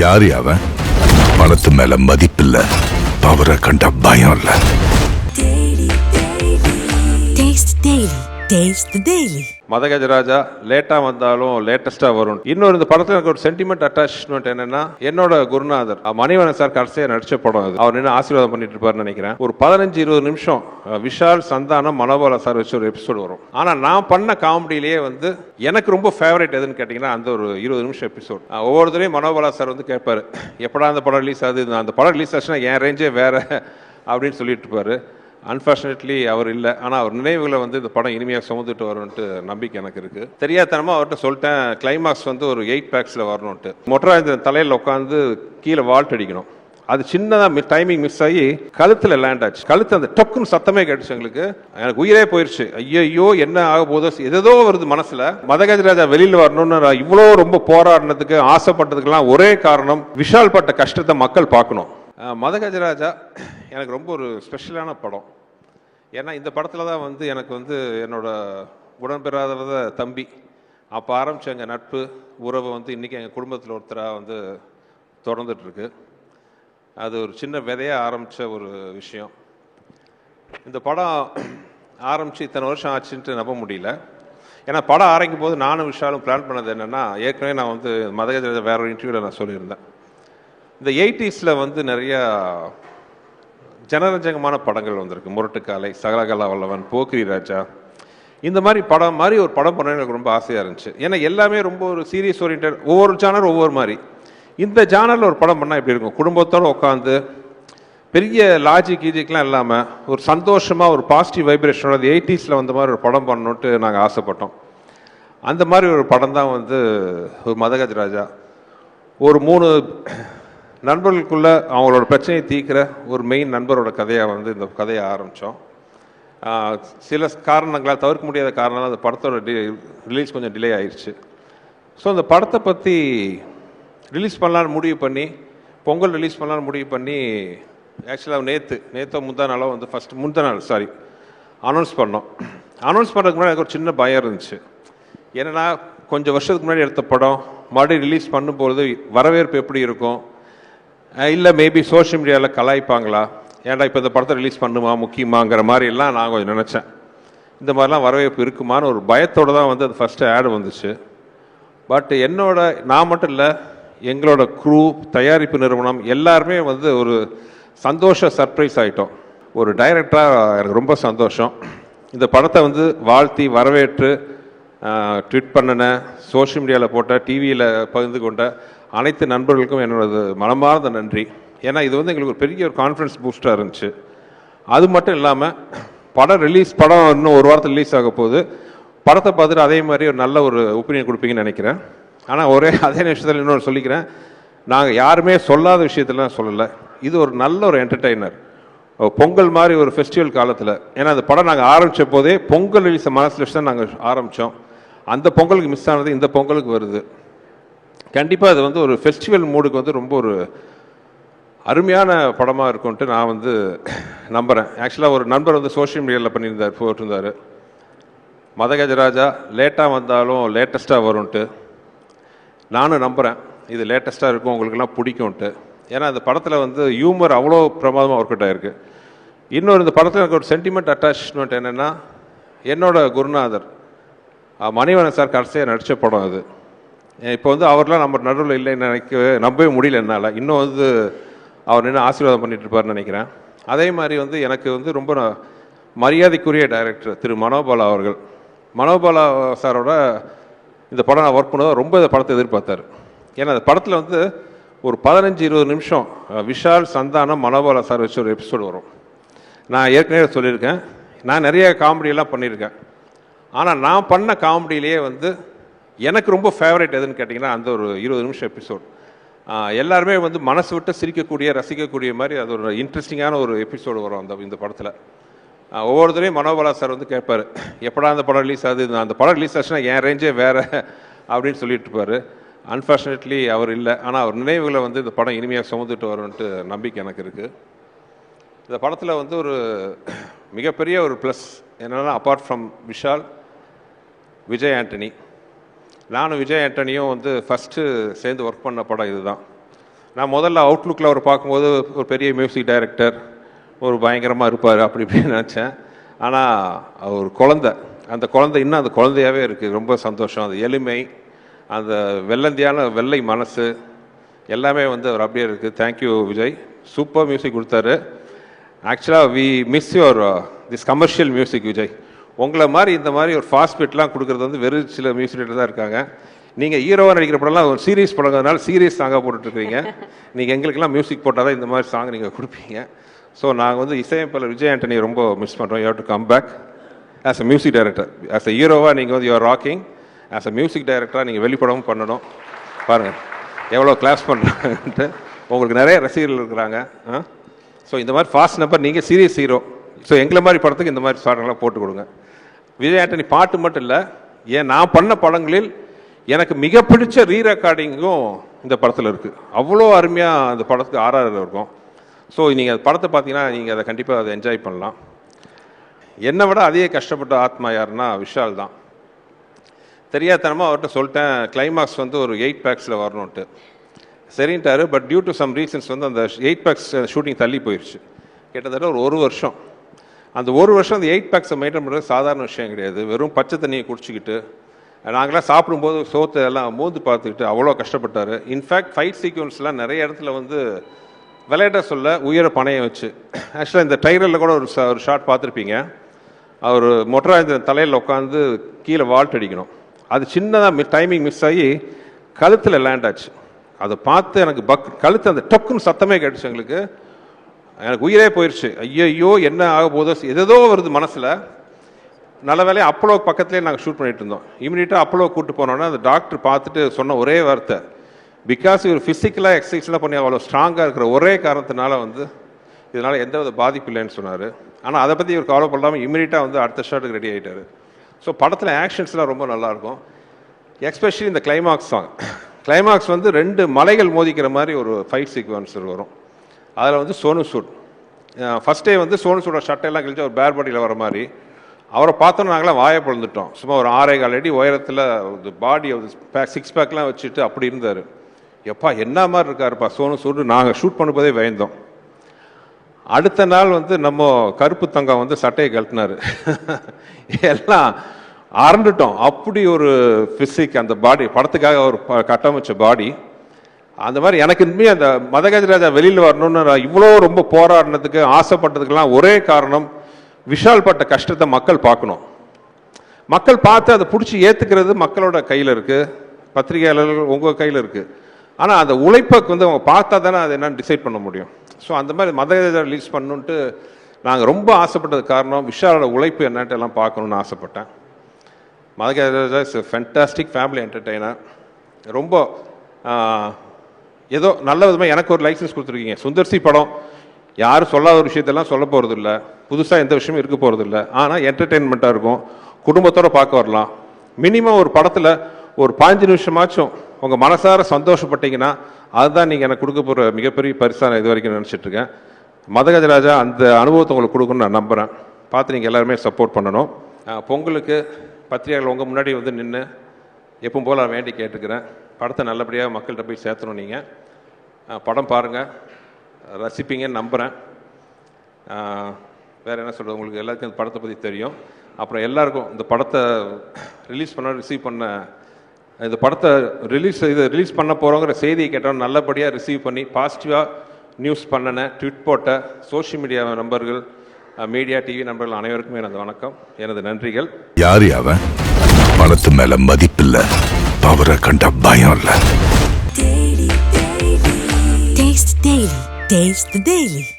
யாரு அவன்? பணத்து மேல மதிப்பில்ல, பவரை கண்ட பயம் இல்ல. மதகஜராஜா லேட்டா வந்தாலும் லேட்டஸ்டா வரும். இன்னொரு இந்த படத்துல எனக்கு ஒரு சென்டிமெண்ட் அட்டாச்மெண்ட் என்னன்னா, என்னோட குருநாதர் மணிவண்ணன் சார் கடைசியா நடிச்ச படம் அது. அவர் நின்று ஆசீர்வாதம் பண்ணிட்டு இருப்பாருன்னு நினைக்கிறேன். ஒரு 15-20 நிமிஷம் விஷால், சந்தானம், மனோபாலா சார் வச்சு ஒரு எபிசோடு வரும். ஆனா நான் பண்ண காமெடியிலேயே வந்து எனக்கு ரொம்ப ஃபேவரட் எதுன்னு கேட்டீங்கன்னா அந்த ஒரு 20 நிமிஷம் எபிசோட். ஒவ்வொருத்தரையும் மனோபாலா சார் வந்து கேட்பாரு, எப்படா அந்த படம் ரிலீஸ் ஆகுது, அந்த படம் ரிலீஸ் ஆச்சுன்னா என் ரேஞ்சே வேற அப்படின்னு சொல்லிட்டு இருப்பாரு. அன்ஃபார்ச்சுனேட்லி அவர் இல்லை. ஆனால் அவர் நினைவுகளை வந்து இந்த படம் இனிமையாக சுமந்துட்டு வரும்ன்ட்டு நம்பிக்கை எனக்கு இருக்குது. தெரியாதனமாக அவர்கிட்ட சொல்லிட்டேன், கிளைமாக்ஸ் வந்து ஒரு 8 பேக்ஸில் வரணும்ட்டு. மொட்டராஜேந்திரன் தலையில் உட்காந்து கீழே வால்ட் அடிக்கணும். அது சின்னதாக டைமிங் மிஸ் ஆகி கழுத்தில் லேண்ட் ஆச்சு. கழுத்து அந்த டொக்குன்னு சத்தமே கேட்டுச்சு. எனக்கு உயிரே போயிடுச்சு. ஐயோ என்ன ஆக போதோ, ஏதோ வருது மனசுல. மதகஜராஜா வெளியில் வரணும்னு இவ்வளோ ரொம்ப போராடினதுக்கு ஆசைப்பட்டதுக்கெல்லாம் ஒரே காரணம், விஷால் பட்ட கஷ்டத்தை மக்கள் பார்க்கணும். மதகஜராஜா எனக்கு ரொம்ப ஒரு ஸ்பெஷலான படம். ஏன்னா இந்த படத்தில் தான் வந்து எனக்கு வந்து என்னோட உடன்பெறாத தம்பி அப்போ ஆரம்பித்த எங்கள் நட்பு உறவு வந்து இன்றைக்கி எங்கள் குடும்பத்தில் ஒருத்தராக வந்து தொடர்ந்துட்டுருக்கு. அது ஒரு சின்ன விதையாக ஆரம்பித்த ஒரு விஷயம். இந்த படம் ஆரம்பித்து இத்தனை வருஷம் ஆச்சுன்ட்டு நம்ப முடியல. ஏன்னா படம் ஆரம்பிக்கும் போது நானும் விஷாலும் பிளான் பண்ணது என்னென்னா, ஏற்கனவே நான் வந்து மதகஜராஜா வேற ஒரு இன்டர்வியூவில் நான் சொல்லியிருந்தேன், இந்த 80s வந்து நிறையா ஜனரஞ்சகமான படங்கள் வந்திருக்கு. முரட்டுக்காலை, சகலகலா வல்லவன், போக்கிரி ராஜா, இந்த மாதிரி படம் மாதிரி ஒரு படம் பண்ண எனக்கு ரொம்ப ஆசையாக இருந்துச்சு. ஏன்னா எல்லாமே ரொம்ப ஒரு சீரியஸ் ஓரியன்ட், ஒவ்வொரு ஜானர் ஒவ்வொரு மாதிரி. இந்த ஜானரில் ஒரு படம் பண்ணால் எப்படி இருக்கும், குடும்பத்தோடு உட்காந்து பெரிய கீஜிக்லாம் இல்லாமல் ஒரு சந்தோஷமாக ஒரு பாசிட்டிவ் வைப்ரேஷனோட 80s வந்த மாதிரி ஒரு படம் பண்ணணுன்ட்டு நாங்கள் ஆசைப்பட்டோம். அந்த மாதிரி ஒரு படம் தான் வந்து ஒரு மதகஜராஜா. ஒரு 3 நண்பர்களுக்குள்ள அவங்களோட பிரச்சனையை தீர்க்கிற ஒரு மெயின் நண்பரோட கதையாக வந்து இந்த கதையை ஆரம்பித்தோம். சில காரணங்களால், தவிர்க்க முடியாத காரணங்களால் அந்த படத்தோட ரிலீஸ் கொஞ்சம் டிலே ஆயிடுச்சு. ஸோ அந்த படத்தை பற்றி ரிலீஸ் பண்ணலான்னு முடிவு பண்ணி, பொங்கல் ரிலீஸ் பண்ணலான்னு முடிவு பண்ணி, ஆக்சுவலாக நேற்று முந்தா நாளோ வந்து அனௌன்ஸ் பண்ணோம். அனௌன்ஸ் பண்ணுறதுக்கு முன்னாடி எனக்கு ஒரு சின்ன பயம் இருந்துச்சு. ஏன்னா கொஞ்சம் வருஷத்துக்கு முன்னாடி எடுத்த படம் மறுபடியும் ரிலீஸ் பண்ணும்போது வரவேற்பு எப்படி இருக்கும், இல்லை மேபி சோஷியல் மீடியாவில் கலாய்ப்பாங்களா, ஏன்டா இப்போ இந்த படத்தை ரிலீஸ் பண்ணுமா முக்கியமாங்கிற மாதிரிலாம் நான் கொஞ்சம் நினச்சேன். இந்த மாதிரிலாம் வரவேற்பு இருக்குமான்னு ஒரு பயத்தோடு தான் வந்து அது ஃபஸ்ட்டு ஆடு வந்துச்சு. பட் நான் மட்டும் இல்லை, எங்களோட க்ரூ, தயாரிப்பு நிறுவனம் எல்லாருமே வந்து ஒரு சர்ப்ரைஸ் ஆகிட்டோம். ஒரு டைரக்டராக எனக்கு ரொம்ப சந்தோஷம். இந்த படத்தை வந்து வாழ்த்தி வரவேற்று ட்வீட் பண்ணின, சோஷியல் மீடியாவில் போட்ட, டிவியில் பகிர்ந்து கொண்ட அனைத்து நண்பர்களுக்கும் என்னோட மனமார்ந்த நன்றி. ஏன்னா இது வந்து எங்களுக்கு ஒரு பெரிய ஒரு கான்ஃபிடன்ஸ் பூஸ்டாக இருந்துச்சு. அது மட்டும் இல்லாமல் படம் இன்னும் ஒரு வாரத்தில் ரிலீஸ் ஆக போகுது. படத்தை பார்த்துட்டு அதே மாதிரி ஒரு நல்ல ஒரு ஒப்பீனியன் கொடுப்பீங்கன்னு நினைக்கிறேன். ஆனால் அதே நிமிஷத்தில் இன்னொரு சொல்லிக்கிறேன், நாங்கள் யாருமே சொல்லாத விஷயத்தெல்லாம் சொல்லலை. இது ஒரு நல்ல ஒரு என்டர்டெய்னர். பொங்கல் மாதிரி ஒரு ஃபெஸ்டிவல் காலத்தில், ஏன்னா அந்த படம் நாங்கள் ஆரம்பித்த போதே பொங்கல் ரிலீஸை மனசில் வச்சு தான் நாங்கள் ஆரம்பித்தோம். அந்த பொங்கலுக்கு மிஸ் ஆனது இந்த பொங்கலுக்கு வருது. கண்டிப்பாக அது வந்து ஒரு ஃபெஸ்டிவல் மூடுக்கு வந்து ரொம்ப ஒரு அருமையான படமாக இருக்கும்ன்ட்டு நான் வந்து நம்புகிறேன். ஆக்சுவலாக ஒரு நண்பர் வந்து சோஷியல் மீடியாவில் போட்டிருந்தார், மதகஜராஜா லேட்டாக வந்தாலும் லேட்டஸ்ட்டாக வரும்ன்ட்டு. நானும் நம்புகிறேன் இது லேட்டஸ்ட்டாக இருக்கும், உங்களுக்கெல்லாம் பிடிக்கும்ன்ட்டு. ஏன்னா இந்த படத்தில் வந்து ஹியூமர் அவ்வளோ பிரமாதமாக ஒர்க் அவுட் ஆகிருக்கு. இன்னொரு இந்த படத்தில் எனக்கு ஒரு சென்டிமெண்ட் அட்டாச்மெண்ட் என்னென்னா, என்னோட குருநாதர் மணிவண்ணன் சார் கடைசியாக நடித்த படம் அது. இப்போ வந்து அவர்லாம் நம்ம நடுவில் இல்லைன்னு நம்பவே முடியல என்னால். இன்னும் வந்து அவர் நின்று ஆசீர்வாதம் பண்ணிட்டு இருப்பார்னு நினைக்கிறேன். அதே மாதிரி வந்து எனக்கு வந்து ரொம்ப மரியாதைக்குரிய டைரக்டர் திரு மனோபாலா அவர்கள். மனோபாலா சாரோட இந்த படம் நான் ஒர்க் பண்ணதான் ரொம்ப இந்த படத்தை எதிர்பார்த்தார். ஏன்னா அந்த படத்தில் வந்து ஒரு 15-20 நிமிஷம் விஷால், சந்தானம், மனோபாலா சார் வச்சு ஒரு எபிசோடு வரும். நான் ஏற்கனவே சொல்லியிருக்கேன், நான் நிறைய காமெடியெல்லாம் பண்ணியிருக்கேன். ஆனால் நான் பண்ண காமெடியிலேயே வந்து எனக்கு ரொம்ப ஃபேவரட் எதுன்னு கேட்டிங்கன்னா அந்த ஒரு 20 நிமிஷம் எபிசோட். எல்லாருமே வந்து மனசு விட்டு சிரிக்கக்கூடிய, ரசிக்கக்கூடிய மாதிரி அது ஒரு இன்ட்ரெஸ்டிங்கான ஒரு எபிசோடு வரும் இந்த படத்தில். ஒவ்வொருத்தரையும் மனோபாலா சார் வந்து கேட்பார், எப்படா அந்த படம் ரிலீஸ் ஆகுது, அந்த படம் ரிலீஸ் ஆச்சுன்னா என் ரேஞ்சே வேறு அப்படின்னு சொல்லிட்டு இருப்பார். அன்ஃபார்ச்சுனேட்லி அவர் இல்லை. ஆனால் அவர் நினைவுகளை வந்து இந்த படம் இனிமையாக சுமந்துட்டு வரும்ன்ட்டு நம்பிக்கை எனக்கு இருக்குது. இந்த படத்தில் வந்து ஒரு மிகப்பெரிய ஒரு ப்ளஸ் என்னென்னா, அப்பார்ட் ஃப்ரம் விஷால், விஜய் ஆண்டனி, நானும் விஜய் ஆண்டனியும் வந்து ஃபஸ்ட்டு சேர்ந்து ஒர்க் பண்ண படம் இதுதான். நான் முதல்ல அவுட்லுக்கில் அவர் பார்க்கும்போது ஒரு பெரிய மியூசிக் டைரக்டர், ஒரு பயங்கரமாக இருப்பார் அப்படி இப்படின்னு நினச்சேன். ஆனால் அவர் குழந்தை, அந்த குழந்தை இன்னும் அந்த குழந்தையாகவே இருக்குது. ரொம்ப சந்தோஷம். அந்த எளிமை, அந்த வெள்ளை மனசு எல்லாமே வந்து அவர் அப்படியே இருக்குது. தேங்க்யூ விஜய், சூப்பர் மியூசிக் கொடுத்தாரு. ஆக்சுவலாக we miss your this commercial music Vijay. உங்களை மாதிரி இந்த மாதிரி ஒரு ஃபாஸ்ட் பீட்லாம் கொடுக்குறது வந்து வெறும் சில மியூசிக் டைரக்டர் தான் இருக்காங்க. நீங்கள் ஹீரோவாக நடிக்கிற படம்லாம் ஒரு சீரியஸ் படங்கிறதுனால சீரியஸ் சாங்காக போட்டுட்ருக்கீங்க. நீங்கள் எங்களுக்கெல்லாம் மியூசிக் போட்டால் தான் இந்த மாதிரி சாங் நீங்கள் கொடுப்பீங்க. ஸோ நாங்கள் வந்து இசையமைப்பாளர் விஜய் ஆண்டனி ரொம்ப மிஸ் பண்ணுறோம். You have to come back as a music director. As a ஹீரோவாக நீங்கள் வந்து you are rocking. As a music டைரக்டராக நீங்கள் வெளிப்படவும் பண்ணணும். பாருங்கள் எவ்வளோ கிளாஸ் பண்ணுறாங்கன்ட்டு. உங்களுக்கு நிறைய ரசிகர்கள் இருக்கிறாங்க. ஸோ இந்த மாதிரி ஃபாஸ்ட் நம்பர், நீங்கள் சீரியஸ் ஹீரோ. ஸோ எங்களை மாதிரி படத்துக்கு இந்த மாதிரி சாங்கெல்லாம் போட்டு கொடுங்க. விஜய் ஆண்டனி பாட்டு மட்டும் இல்லை, ஏன் நான் பண்ண படங்களில் எனக்கு மிக பிடிச்ச ரீரெக்கார்டிங்கும் இந்த படத்தில் இருக்குது. அவ்வளோ அருமையாக அந்த படத்துக்கு ஆர்ஆர் இருக்கும். ஸோ நீங்கள் அந்த படத்தை பார்த்தீங்கன்னா நீங்கள் அதை கண்டிப்பாக அதை என்ஜாய் பண்ணலாம். என்னை விட அதிக கஷ்டப்பட்ட ஆத்மா யாருன்னா விஷால் தான். தெரியாதனமாக அவர்கிட்ட சொல்லிட்டேன், கிளைமாக்ஸ் வந்து ஒரு 8 பேக்ஸில் வரணுன்ட்டு. சரின்ட்டாரு. But due to some reasons வந்து அந்த 8 பேக்ஸ் ஷூட்டிங் தள்ளி போயிடுச்சு. கிட்டத்தட்ட ஒரு வருஷம். அந்த ஒரு வருஷம் அந்த 8 பேக்ஸை மெயின்டைன் பண்ணுறது சாதாரண விஷயம் கிடையாது. வெறும் பச்சை தண்ணியை குடிச்சிக்கிட்டு நாங்களாம் சாப்பிடும்போது சோத்தை எல்லாம் மோந்து பார்த்துக்கிட்டு அவ்வளோ கஷ்டப்பட்டார். இன்ஃபேக்ட் ஃபைட் சீக்வன்ஸ்லாம் நிறைய இடத்துல வந்து விளையாட்ட சொல்ல உயிரை பணையம் வச்சு. ஆக்சுவலாக இந்த ட்ரைலரில் கூட ஒரு ஷாட் பார்த்துருப்பீங்க. அவர் மொட்டராஜேந்திரன் தலையில் உட்காந்து கீழே வால்ட் அடிக்கணும். அது சின்னதாக டைமிங் மிஸ் ஆகி கழுத்தில் லேண்ட் ஆச்சு. அதை பார்த்து எனக்கு கழுத்து அந்த டொக்குன்னு சத்தமே கேட்டுச்சு. எனக்கு உயிரே போயிடுச்சு. ஐயோ என்ன ஆக போதோ, எதோ வருது மனசில். நல்ல வேலையை அப்போலோ பக்கத்துலேயே நாங்கள் ஷூட் பண்ணிட்டு இருந்தோம். இமீடியட்டாக அப்போலோ கூப்பிட்டு போனோன்னா அந்த டாக்டர் பார்த்துட்டு சொன்ன ஒரே வார்த்தை, பிகாஸ் இவர் ஃபிசிக்கலாக எக்ஸசைஸ்லாம் பண்ணி அவ்வளோ ஸ்ட்ராங்காக இருக்கிற ஒரே காரணத்தினால வந்து இதனால் எந்த வித பாதிப்பு இல்லைன்னு சொன்னார். ஆனால் அதை பற்றி இவர் கவலை பண்ணாமல் இமீடியட்டாக வந்து அடுத்த ஷாட்டுக்கு ரெடி ஆகிட்டார். ஸோ படத்தில் ஆக்ஷன்ஸ்லாம் ரொம்ப நல்லாயிருக்கும். எஸ்பெஷலி இந்த கிளைமாக்ஸ் சாங். கிளைமாக்ஸ் வந்து 2 மலைகள் மோதிக்கிற மாதிரி ஒரு ஃபைட் சீக்வன்ஸ் வரும். அதில் வந்து சோனு சூட் ஃபஸ்ட் டே வந்து சோனு சூடோட சட்டையெல்லாம் கழிச்சு ஒரு பேர் பாடியில் வர மாதிரி அவரை பார்த்தோன்னா நாங்களாம் வாயை பொழுந்துட்டோம். சும்மா ஒரு 6.25 அடி உயரத்தில் பாடி 6 பேக்லாம் வச்சுட்டு அப்படி இருந்தார். எப்பா என்ன மாதிரி இருக்காருப்பா சோனு சூடு. நாங்கள் ஷூட் பண்ணும்போதே பயந்தோம். அடுத்த நாள் வந்து நம்ம கருப்பு தங்கம் வந்து சட்டையை கழட்டினார். எல்லாம் அரண்டுட்டோம். அப்படி ஒரு ஃபிசிக் அந்த பாடி, படத்துக்காக ஒரு கட்டமைச்ச பாடி. அந்த மாதிரி எனக்கு இனிமே அந்த மதகஜராஜா வெளியில் வரணும்னு இவ்வளோ ரொம்ப போராடினதுக்கு ஆசைப்பட்டதுக்கெல்லாம் ஒரே காரணம், விஷால் பட்ட கஷ்டத்தை மக்கள் பார்க்கணும். மக்கள் பார்த்து அதை பிடிச்சி ஏற்றுக்கிறது மக்களோட கையில் இருக்குது, பத்திரிகையாளர்கள் உங்கள் கையில் இருக்குது. ஆனால் அந்த உழைப்பை வந்து அவங்க பார்த்தா தானே அது என்னன்னு டிசைட் பண்ண முடியும். ஸோ அந்த மாதிரி மதகஜா ரிலீஸ் பண்ணணுன்ட்டு நாங்கள் ரொம்ப ஆசைப்பட்டது காரணம் விஷாலோட உழைப்பு என்னன்ட்டு எல்லாம் பார்க்கணுன்னு ஆசைப்பட்டேன். மதகஜா இஸ் ஃபேண்டாஸ்டிக் ஃபேமிலி என்டர்டெய்னர். ரொம்ப ஏதோ நல்ல விதமாக எனக்கு ஒரு லைசன்ஸ் கொடுத்துருக்கீங்க. சுந்தர்சி படம் யாரும் சொல்லாத ஒரு விஷயத்தெல்லாம் சொல்ல போகிறது இல்லை, புதுசாக எந்த விஷயமும் இருக்க போகிறது இல்லை. ஆனால் என்டர்டெயின்மெண்ட்டாக இருக்கும், குடும்பத்தோடு பார்க்க வரலாம். மினிமம் ஒரு படத்தில் ஒரு 15 நிமிஷமாச்சும் உங்கள் மனசார சந்தோஷப்பட்டீங்கன்னா அதுதான் நீங்கள் எனக்கு கொடுக்க போகிற மிகப்பெரிய பரிசாக நான் இது வரைக்கும் நினச்சிட்ருக்கேன். மதகஜராஜா அந்த அனுபவத்தை உங்களுக்கு கொடுக்கணும்னு நான் நம்புகிறேன். பார்த்து நீங்கள் எல்லாருமே சப்போர்ட் பண்ணணும். பொங்கலுக்கு பத்திரிகைகள் உங்கள் முன்னாடி வந்து நின்று எப்பவும் போல் நான் வேண்டி கேட்டுக்கிறேன். படத்தை நல்லபடியாக மக்கள்கிட்ட போய் சேர்த்தணும். நீங்கள் படம் பாருங்கள், ரசிப்பீங்கன்னு நம்புகிறேன். வேறு என்ன சொல்கிறது, உங்களுக்கு எல்லாருக்கும் இந்த படத்தை பற்றி தெரியும். அப்புறம் எல்லாருக்கும் இந்த படத்தை ரிசீவ் பண்ண இந்த படத்தை ரிலீஸ் பண்ண போகிறோங்கிற செய்தியை கேட்டோம், நல்லபடியாக ரிசீவ் பண்ணி பாசிட்டிவாக நியூஸ் பண்ணின ட்விட் போட்ட சோஷியல் மீடியா நண்பர்கள், மீடியா டிவி நண்பர்கள் அனைவருக்குமே எனது வணக்கம், எனது நன்றிகள். யார் அவன்? பணத்து மேல மதிப்பில்லை, பவரை கண்ட பயம் இல்லை. Taste the Daily.